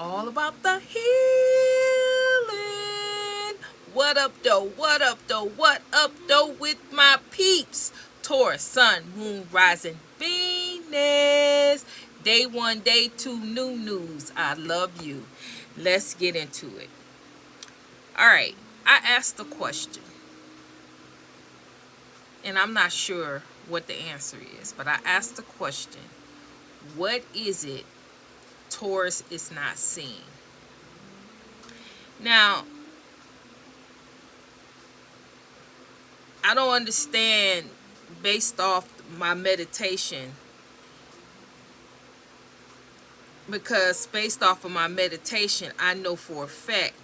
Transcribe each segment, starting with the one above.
all about the healing. What up, though? What up, though? What up, though, with my peeps? Taurus, Sun, Moon, Rising, Venus. Day one, day two, new news. I love you. Let's get into it. All right, I asked the question, and I'm not sure what the answer is, but I asked the question, what is it Taurus is not seeing? Now, I don't understand based off my meditation, because based off of my meditation, I know for a fact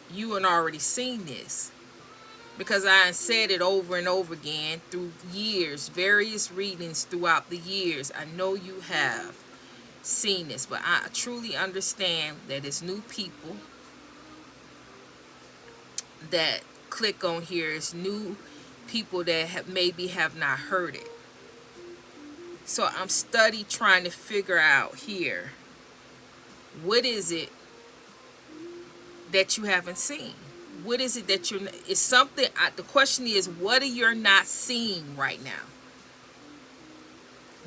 you had already seen this, because I said it over and over again through years, various readings throughout the years. I know you have seen this, but I truly understand that it's new people that click on here. It's new people that maybe have not heard it. So I'm trying to figure out here, what is it that you haven't seen? What is it that it's something, the question is, what are you not seeing right now?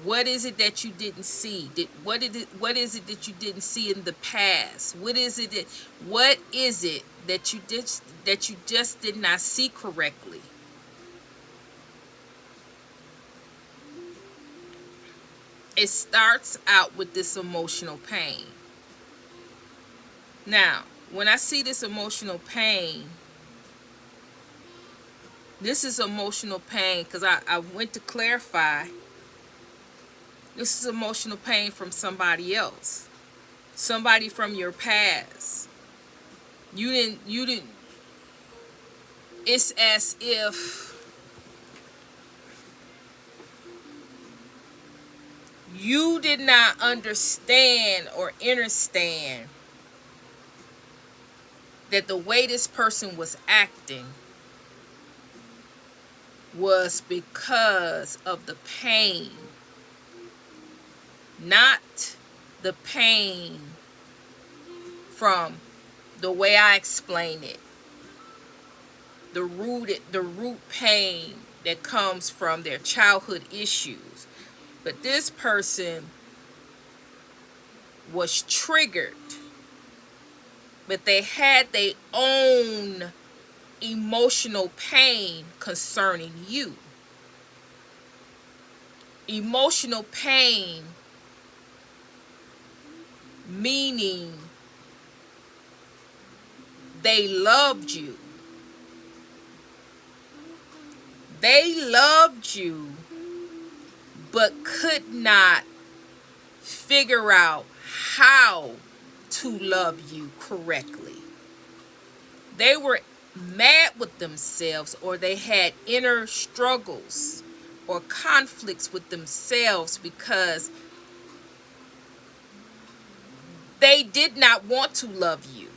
What is it that you didn't see? What is it that you didn't see in the past? What is it that you just did not see correctly? It starts out with this emotional pain. Now, when I see this emotional pain, this is emotional pain because I went to clarify. This is emotional pain from somebody else. Somebody from your past. You didn't, it's as if you did not understand or understand that the way this person was acting was because of the pain. Not the pain from the way I explain it. The root pain that comes from their childhood issues. But this person was triggered, but they had their own emotional pain concerning you. Emotional pain meaning they loved you. They loved you, but could not figure out how to love you correctly. They were mad with themselves, or they had inner struggles or conflicts with themselves because they did not want to love you.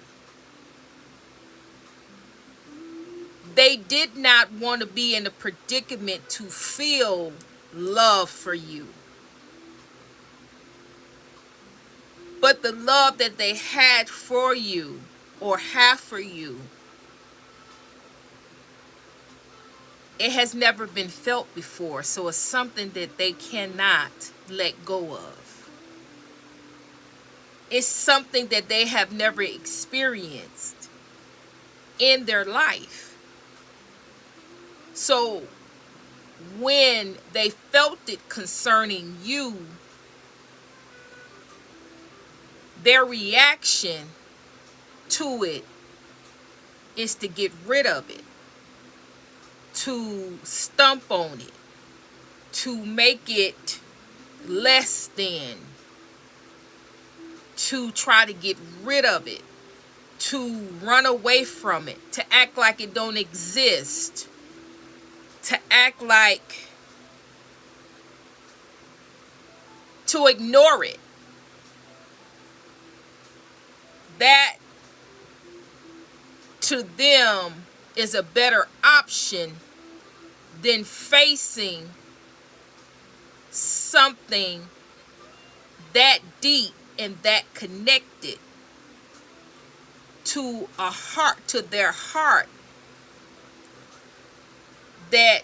They did not want to be in a predicament to feel love for you. But the love that they had for you or have for you, it has never been felt before. So it's something that they cannot let go of. It's something that they have never experienced in their life. So when they felt it concerning you, their reaction to it is to get rid of it, to stomp on it, to make it less than, to try to get rid of it, to run away from it, to act like it don't exist, to act like, to ignore it. That to them is a better option than facing something that deep and that connected to a heart, to their heart that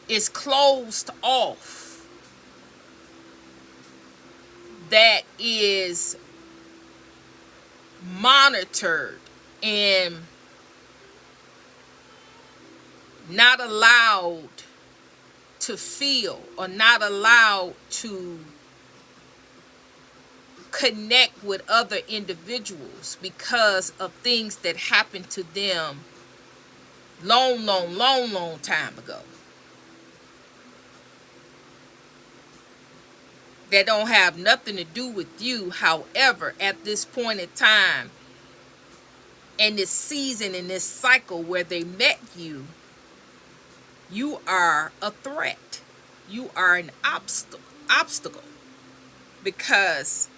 is closed off, that is monitored and not allowed to feel, or not allowed to connect with other individuals because of things that happened to them long time ago, that don't have nothing to do with you. However, at this point in time, in this season, in this cycle where they met you, you are a threat. You are an obstacle because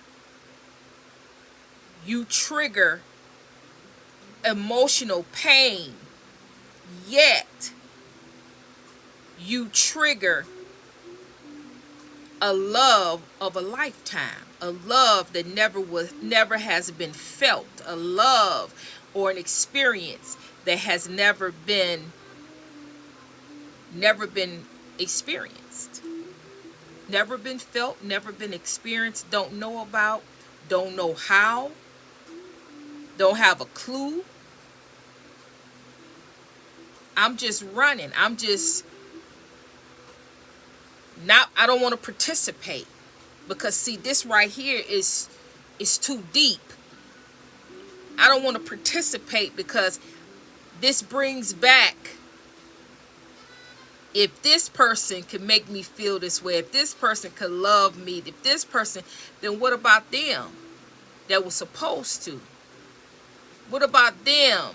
you trigger emotional pain, yet you trigger a love of a lifetime, a love that never has been felt, a love or an experience that has never been experienced, never been felt, never been experienced, don't know about, don't know how, don't have a clue. I'm just running. I'm just not, I don't want to participate because see, this right here is too deep. I don't want to participate because this brings back, if this person can make me feel this way, if this person could love me, if this person, then what about them that was supposed to? What about them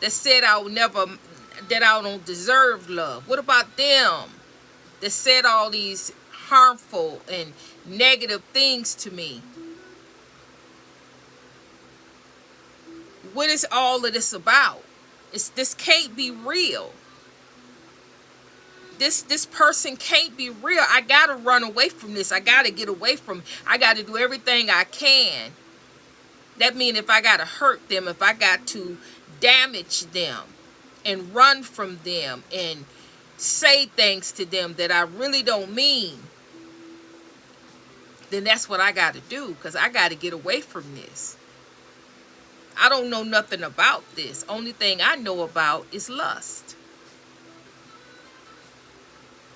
that said I would never, that I don't deserve love? What about them that said all these harmful and negative things to me? What is all of this about? This can't be real. This person can't be real. I gotta run away from this. I gotta get away from it. I gotta do everything I can. That means if I gotta hurt them, if I got to damage them and run from them and say things to them that I really don't mean, then that's what I gotta do, because I gotta get away from this. I don't know nothing about this. Only thing I know about is lust.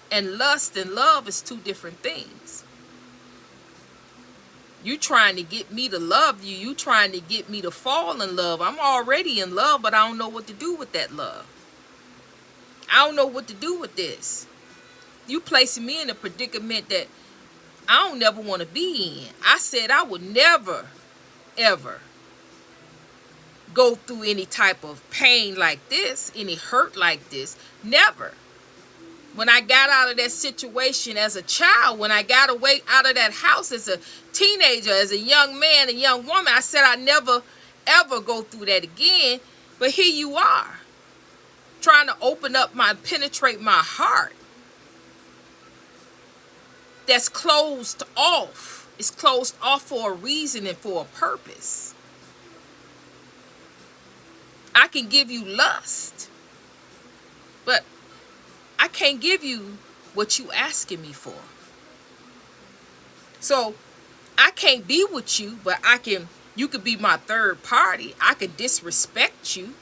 And lust and love is two different things. You trying to get me to love you. You trying to get me to fall in love. I'm already in love, but I don't know what to do with that love. I don't know what to do with this. You placing me in a predicament that I don't never want to be in. I said I would never, ever go through any type of pain like this, any hurt like this. Never. When I got out of that situation as a child, when I got away out of that house as a teenager, as a young man, a young woman, I said I'd never, ever go through that again. But here you are, trying to open up penetrate my heart. That's closed off. It's closed off for a reason and for a purpose. I can give you lust, but I can't give you what you asking me for. So I can't be with you, but you could be my third party. I could disrespect you.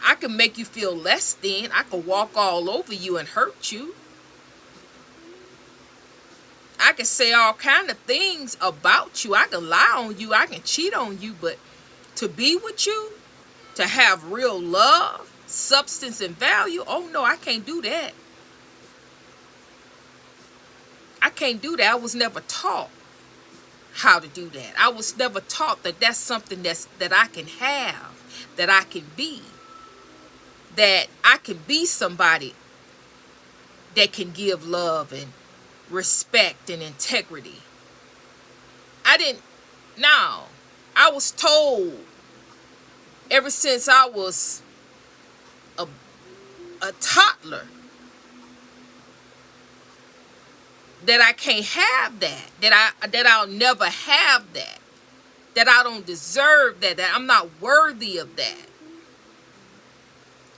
I can make you feel less than. I could walk all over you and hurt you. I can say all kind of things about you. I can lie on you. I can cheat on you, but to be with you, to have real love, substance and value, oh no, I can't do that. I can't do that. I was never taught how to do that. I was never taught that that's something that I can have, that I can be, that I can be somebody that can give love and respect and integrity. I was told ever since I was a toddler that I can't have that, that I'll never have that. that I don't deserve that I'm not worthy of that.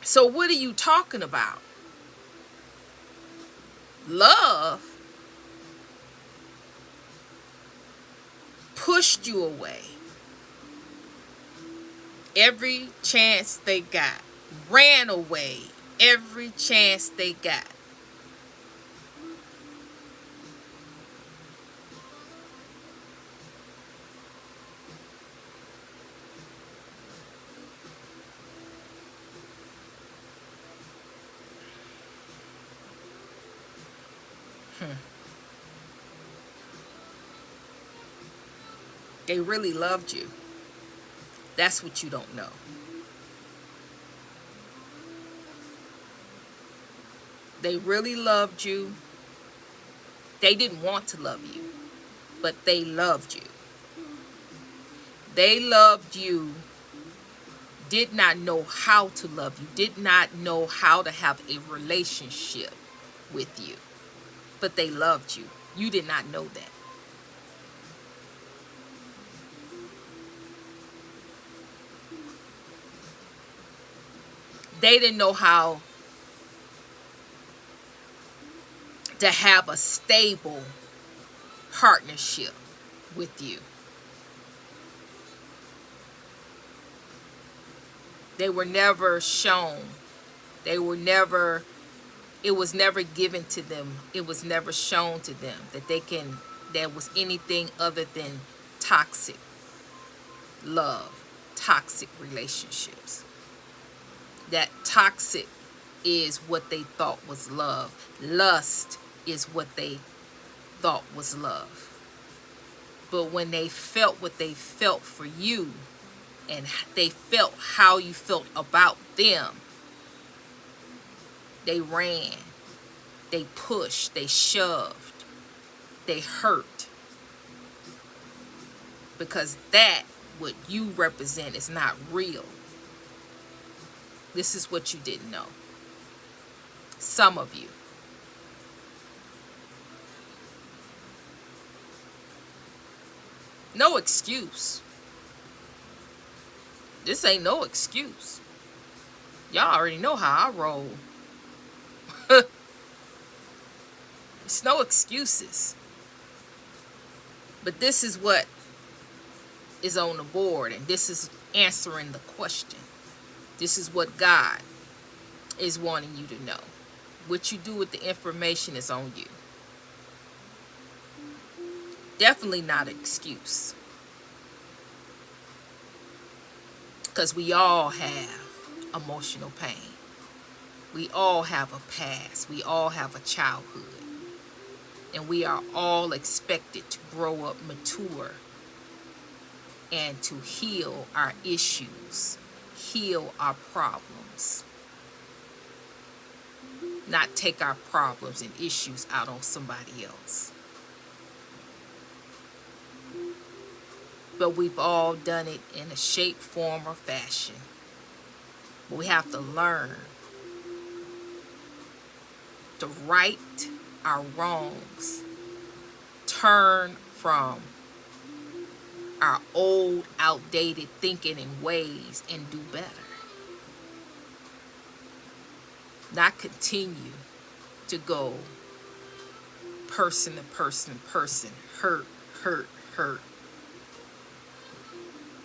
So what are you talking about? Love pushed you away every chance they got, ran away every chance they got. They really loved you. That's what you don't know. They really loved you. They didn't want to love you, but they loved you. They loved you, did not know how to love you, did not know how to have a relationship with you, but they loved you. You did not know that. They didn't know how to have a stable partnership with you. They were never shown. They were never, it was never given to them. It was never shown to them that there was anything other than toxic love, toxic relationships. That toxic is what they thought was love. Lust is what they thought was love. But when they felt what they felt for you, and they felt how you felt about them, they ran, they pushed, they shoved, they hurt. Because that, what you represent, is not real. This is what you didn't know. Some of you. No excuse. This ain't no excuse. Y'all already know how I roll. It's no excuses. But this is what is on the board, and this is answering the question. This is what God is wanting you to know. What you do with the information is on you. Definitely not an excuse. Because we all have emotional pain. We all have a past. We all have a childhood. And we are all expected to grow up mature and to heal our issues, heal our problems. Not take our problems and issues out on somebody else. But we've all done it in a shape, form, or fashion. But we have to learn to right our wrongs, turn from our old, outdated thinking and ways, and do better. Not continue to go person to person, hurt, hurt, hurt.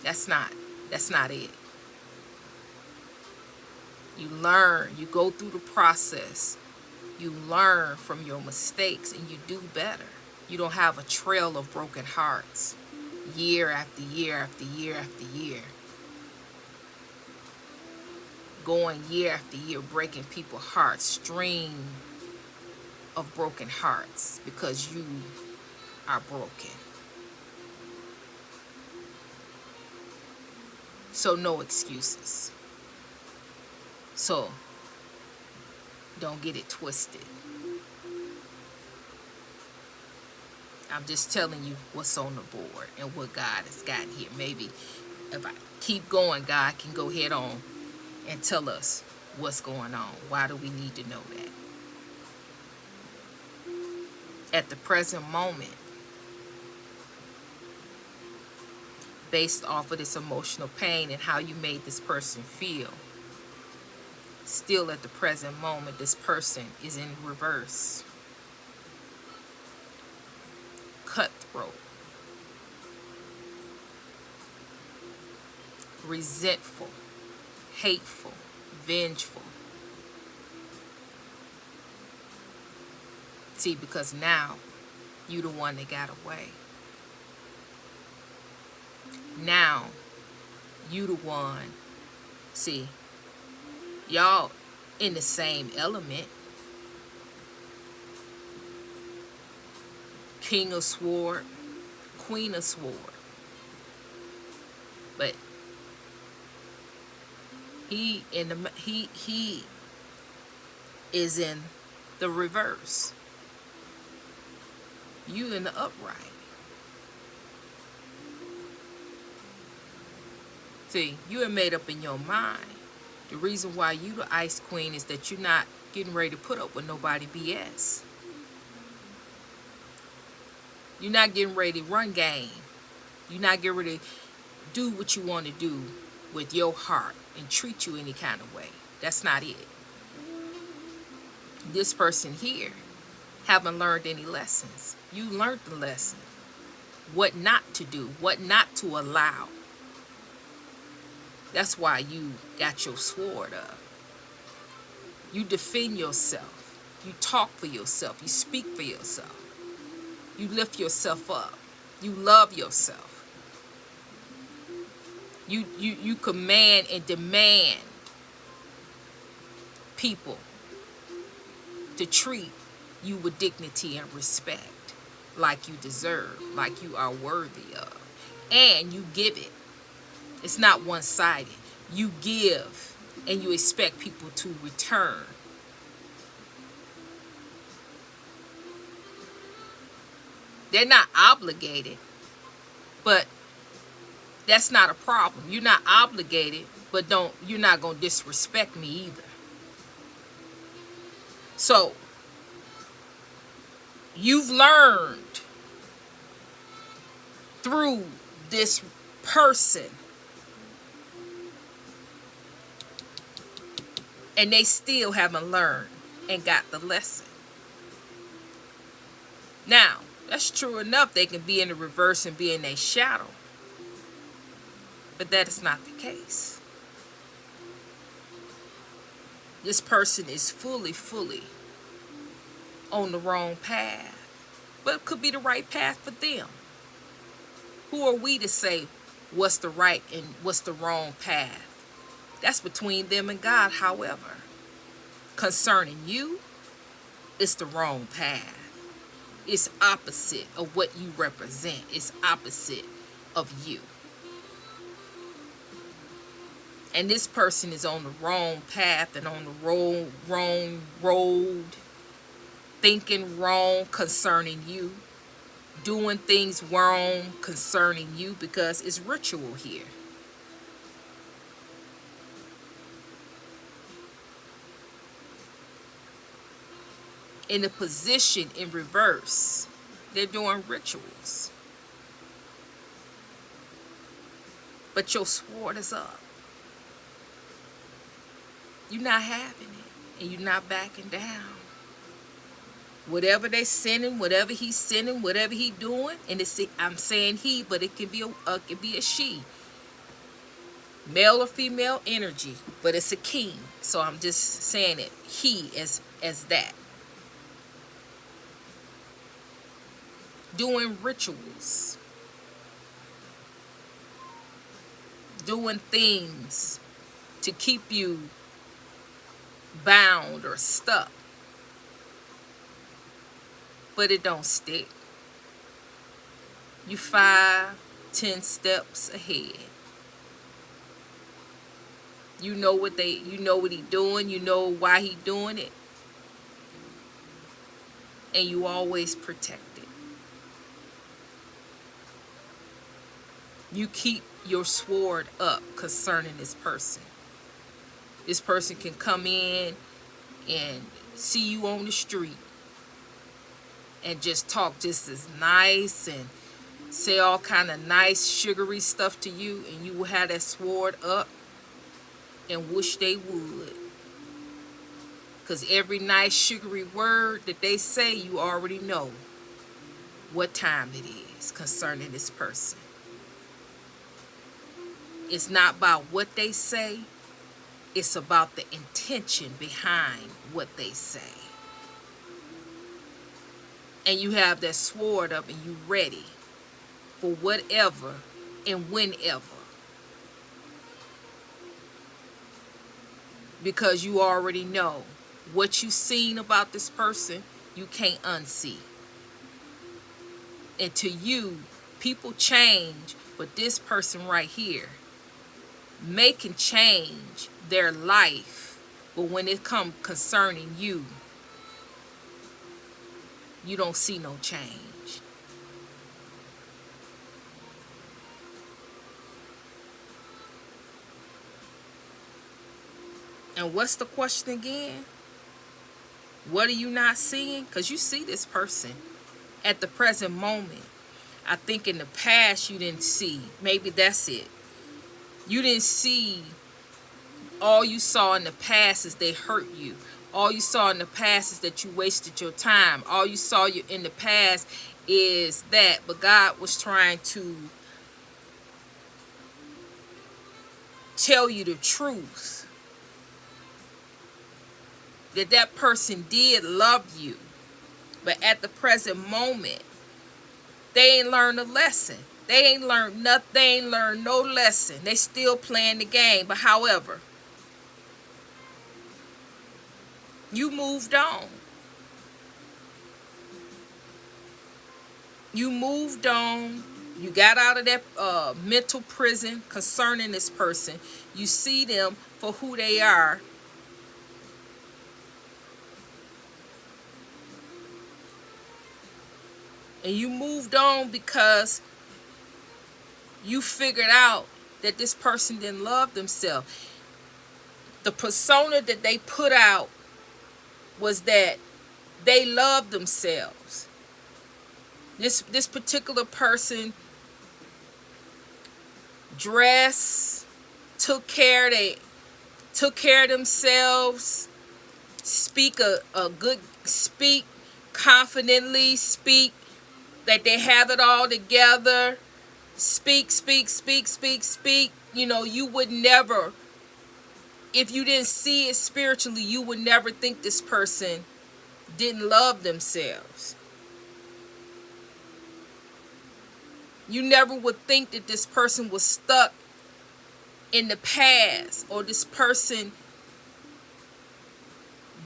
That's not it. You learn, you go through the process, you learn from your mistakes, and you do better. You don't have a trail of broken hearts year after year after year after year. Going year after year, breaking people's hearts, stream of broken hearts, because you are broken. So no excuses. So don't get it twisted. I'm just telling you what's on the board and what God has got here. Maybe if I keep going, God can go head on and tell us what's going on. Why do we need to know that? At the present moment, based off of this emotional pain and how you made this person feel. Still at the present moment, this person is in reverse. Cutthroat. Resentful. Hateful. Vengeful. See, because now you the one that got away. Now you the one. See, y'all in the same element. King of sword, queen of sword. But he is in the reverse. You in the upright. See, you are made up in your mind. The reason why you the ice queen is that you're not getting ready to put up with nobody BS. You're not getting ready to run game. You're not getting ready to do what you want to do with your heart and treat you any kind of way. That's not it. This person here haven't learned any lessons. You learned the lesson. What not to do, what not to allow. That's why you got your sword up. You defend yourself. You talk for yourself. You speak for yourself. You lift yourself up. You love yourself. You command and demand people to treat you with dignity and respect, like you deserve, like you are worthy of. And you give it. It's not one-sided. You give and you expect people to return. They're not obligated, but that's not a problem. You're not obligated, but you're not going to disrespect me either. So, you've learned through this person, and they still haven't learned and got the lesson. Now, that's true enough. They can be in the reverse and be in their shadow. But that is not the case. This person is fully on the wrong path. But it could be the right path for them. Who are we to say what's the right and what's the wrong path? That's between them and God. However, concerning you, it's the wrong path. It's opposite of what you represent. It's opposite of you. And this person is on the wrong path and on the wrong road, thinking wrong concerning you, doing things wrong concerning you, because it's ritual here. In the position in reverse, they're doing rituals. But your sword is up. You're not having it, and you're not backing down. Whatever they're sending, whatever he's sending, whatever he's doing, and I'm saying he, but it can be a she, male or female energy, but it's a king. So I'm just saying it, he as that. Doing rituals, doing things to keep you bound or stuck, but it don't stick. You 5-10 steps ahead. You know what he doing, you know why he doing it, and you always protect it. You keep your sword up concerning this person. This person can come in and see you on the street and just talk just as nice and say all kind of nice sugary stuff to you, and you will have that sword up and wish they would. Because every nice sugary word that they say, you already know what time it is concerning this person. It's not about what they say, it's about the intention behind what they say. And you have that sword up and you ready for whatever and whenever. Because you already know what you seen about this person, you can't unsee. And to you, people change, but this person right here can change their life. But when it comes concerning you, you don't see no change. And what's the question again? What are you not seeing? Because you see this person at the present moment. I think in the past you didn't see. Maybe that's it. You didn't see. All you saw in the past is they hurt you. All you saw in the past is that you wasted your time. All you saw in the past is that. But God was trying to tell you the truth. That person did love you. But at the present moment, they ain't learned a lesson. They ain't learned nothing. They ain't learned no lesson. They still playing the game. But however, you moved on. You moved on. You got out of that mental prison concerning this person. You see them for who they are. And you moved on because you figured out that this person didn't love themselves. The persona that they put out was that they loved themselves. This particular person dressed, took care of themselves, speak confidently, speak that they have it all together, speak. You know, you would never, if you didn't see it spiritually, you would never think this person didn't love themselves. You never would think that this person was stuck in the past, or this person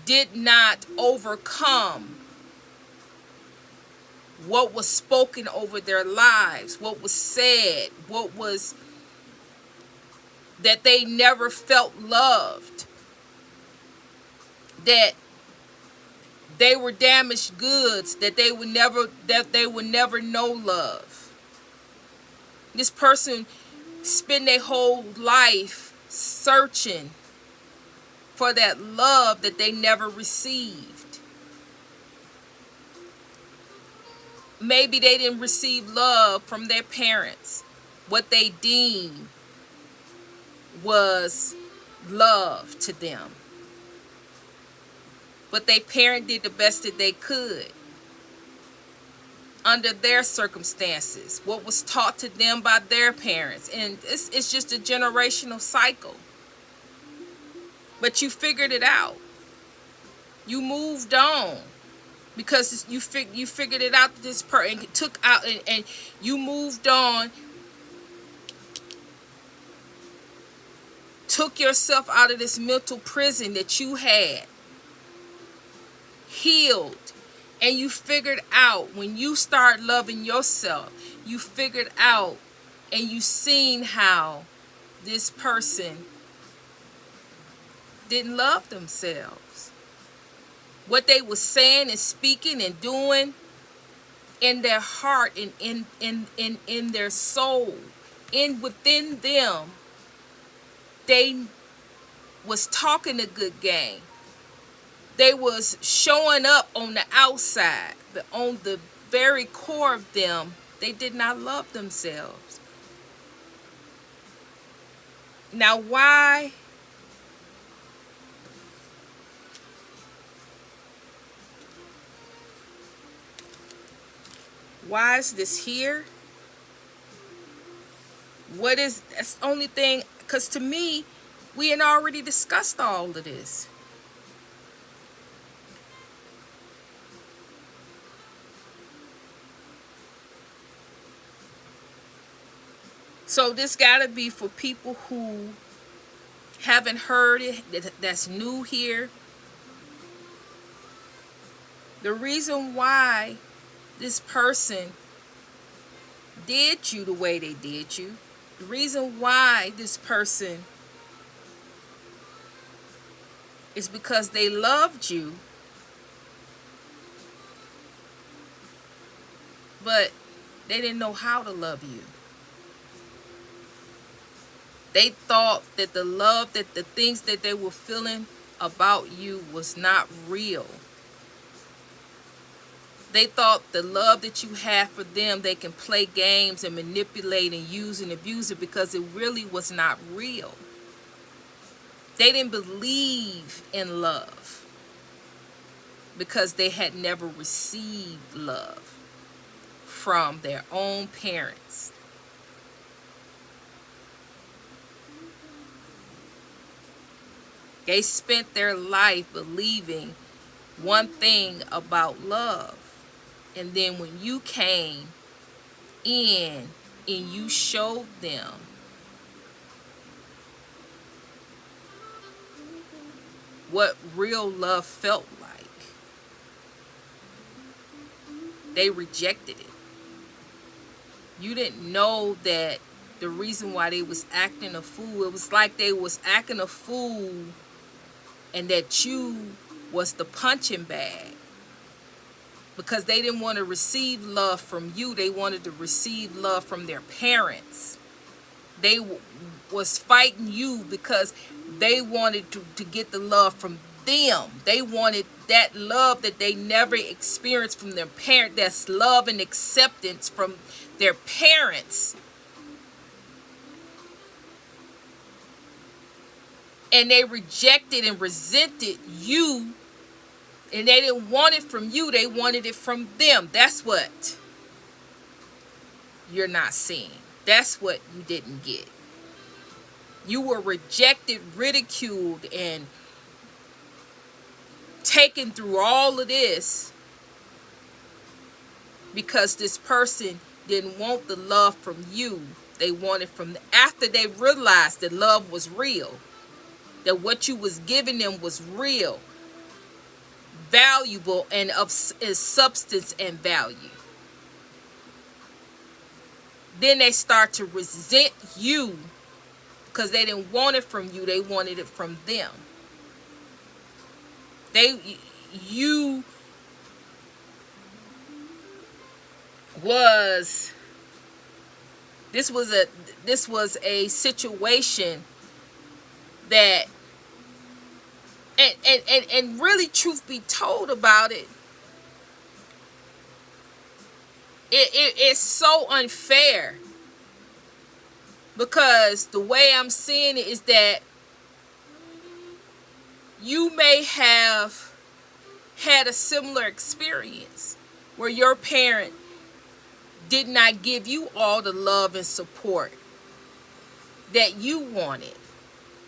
did not overcome what was spoken over their lives, what was said, that they never felt loved, that they were damaged goods, that they would never know love. This person spend their whole life searching for that love that they never received. Maybe they didn't receive love from their parents, what they deemed was love to them. But their parent did the best that they could under their circumstances, what was taught to them by their parents. And it's just a generational cycle. But you figured it out. You moved on. Because you figured it out, this person took out, and you moved on, took yourself out of this mental prison that you had, healed, and you figured out, when you start loving yourself, you figured out and you seen how this person didn't love themselves. What they were saying and speaking and doing in their heart and in their soul, within them, they was talking a good game. They was showing up on the outside, but on the very core of them, they did not love themselves. Now, why is this here? What is, that's the only thing, because to me, we had already discussed all of this. So this gotta be for people who haven't heard it, that's new here. The reason why this person did you the way they did you, the reason why this person is because they loved you, but they didn't know how to love you. They thought that the love, that the things that they were feeling about you was not real. They thought the love that you had for them, they can play games and manipulate and use and abuse it, because it really was not real. They didn't believe in love because they had never received love from their own parents. They spent their life believing one thing about love. And then when you came in and you showed them what real love felt like, they rejected it. You didn't know that the reason why they was acting a fool, it was like they was acting a fool and that you was the punching bag, because they didn't want to receive love from you. They wanted to receive love from their parents. They was fighting you because they wanted to get the love from them. They wanted that love that they never experienced from their parent. That's love and acceptance from their parents. And they rejected and resented you, and they didn't want it from you, they wanted it from them. That's what you're not seeing. That's what you didn't get. You were rejected, ridiculed, and taken through all of this because this person didn't want the love from you. They wanted from after they realized that love was real, that what you was giving them was real, valuable, and of is substance and value. Then they start to resent you because they didn't want it from you, they wanted it from them. This was a situation that, and really, truth be told about it, it's so unfair, because the way I'm seeing it is that you may have had a similar experience where your parent did not give you all the love and support that you wanted.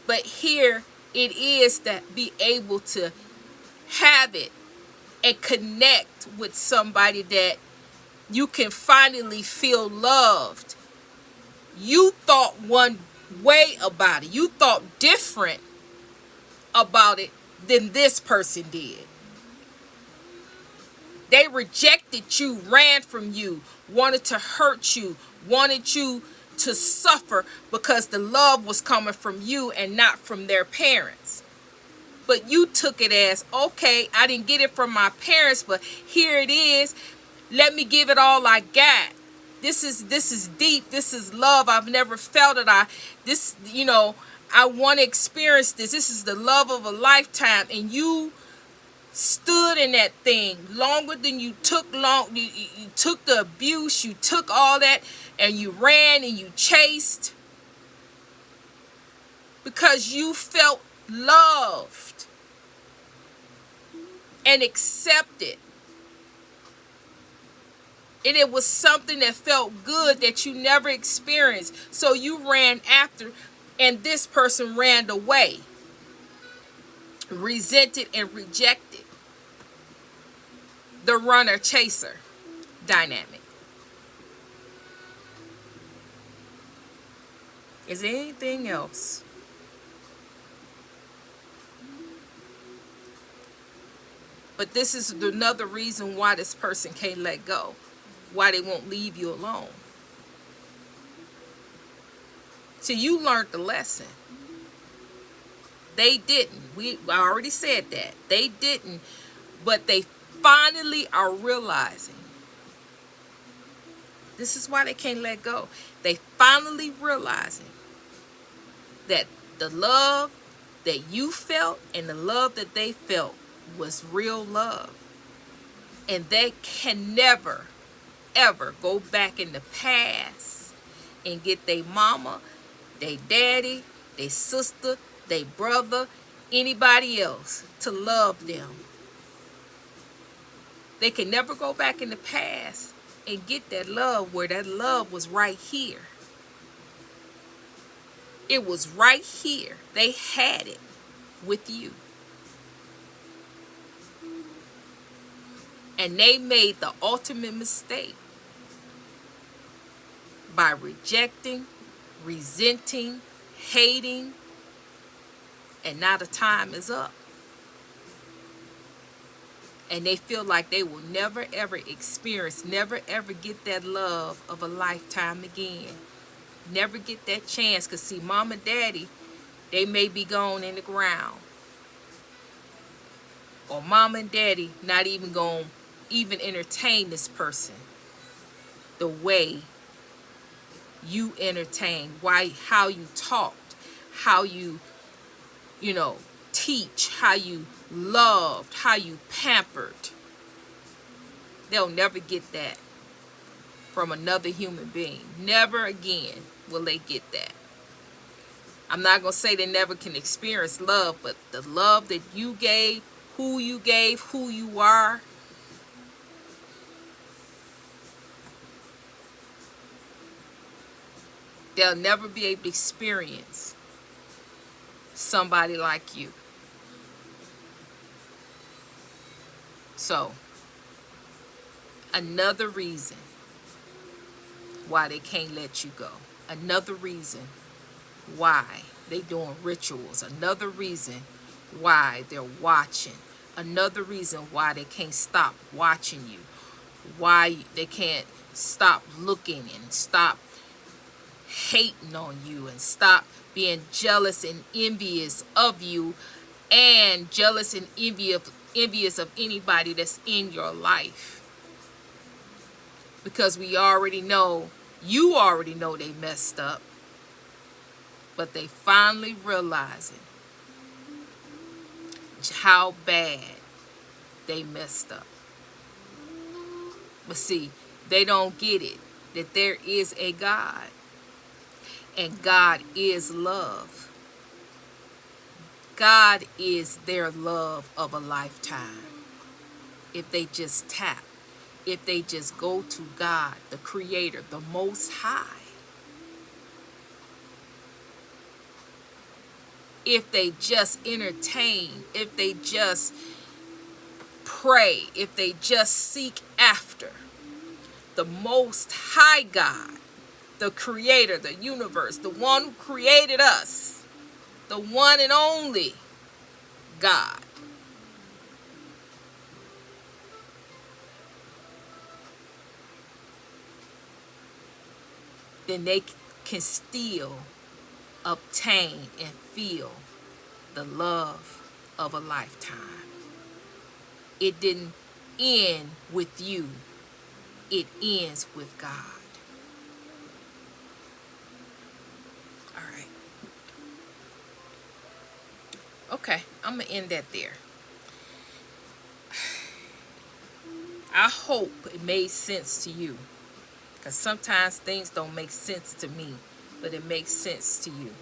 But here it is that be able to have it and connect with somebody that you can finally feel loved. You thought one way about it. You thought different about it than this person did. They rejected you, ran from you, wanted to hurt you, wanted you to suffer because the love was coming from you and not from their parents. But you took it as, okay, I didn't get it from my parents, but here it is. Let me give it all I got. This is deep. This is love. I've never felt it. I want to experience this. This is the love of a lifetime. And you stood in that thing longer than you took you took the abuse, you took all that, and you ran and you chased because you felt loved and accepted. And it was something that felt good that you never experienced. So you ran after, and this person ran away, resented and rejected. The runner chaser dynamic. Is there anything else? But this is another reason why this person can't let go. Why they won't leave you alone. So you learned the lesson. They didn't. I already said that. They didn't. But they finally are realizing. This is why they can't let go. They finally realizing that the love that you felt and the love that they felt was real love. And they can never, ever go back in the past and get their mama, their daddy, their sister, their brother, anybody else to love them. They can never go back in the past and get that love where that love was right here. It was right here. They had it with you. And they made the ultimate mistake by rejecting, resenting, hating, and now the time is up. And they feel like they will never ever experience, never ever get that love of a lifetime again. Never get that chance, because see, mom and daddy, they may be gone in the ground. Or mom and daddy not even going to even entertain this person the way you entertain, how you talked, how you teach, how you loved, how you pampered. They'll never get that from another human being. Never again will they get that. I'm not going to say they never can experience love, but the love that you gave, who you are, they'll never be able to experience somebody like you. So, another reason why they can't let you go. Another reason why they doing rituals. Another reason why they're watching. Another reason why they can't stop watching you. Why they can't stop looking and stop hating on you and stop being jealous and envious of you, and jealous and envious of anybody that's in your life. Because you already know they messed up, but they finally realizing how bad they messed up. But see, they don't get it, that there is a God, and God is love. God is their love of a lifetime. If they just tap, if they just go to God, the Creator, the Most High. If they just entertain, if they just pray, if they just seek after the Most High God, the Creator, the universe, the one who created us, the one and only God, then they can still obtain and feel the love of a lifetime. It didn't end with you. It ends with God. All right. Okay, I'm going to end that there. I hope it made sense to you. Because sometimes things don't make sense to me, but it makes sense to you.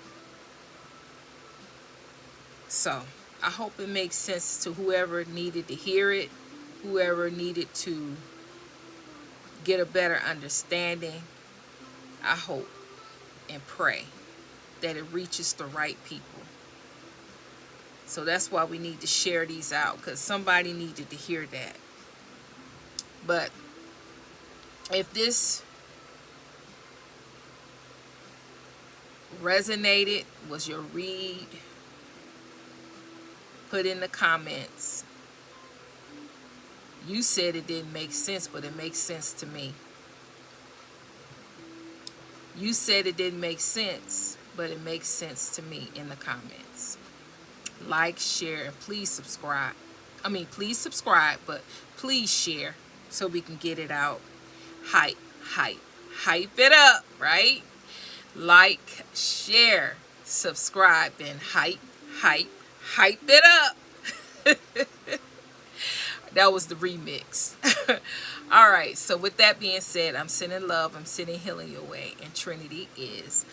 So I hope it makes sense to whoever needed to hear it, whoever needed to get a better understanding. I hope and pray that it reaches the right people. So that's why we need to share these out, because somebody needed to hear that. But if this resonated, was your read, put in the comments. You said it didn't make sense, but it makes sense to me. You said it didn't make sense, but it makes sense to me in the comments. Like, share, and please subscribe. Please subscribe, but please share so we can get it out. Hype, hype, hype it up, right? Like, share, subscribe, and hype, hype, hype it up. That was the remix. All right, so with that being said, I'm sending love, I'm sending healing your way, and Trinity is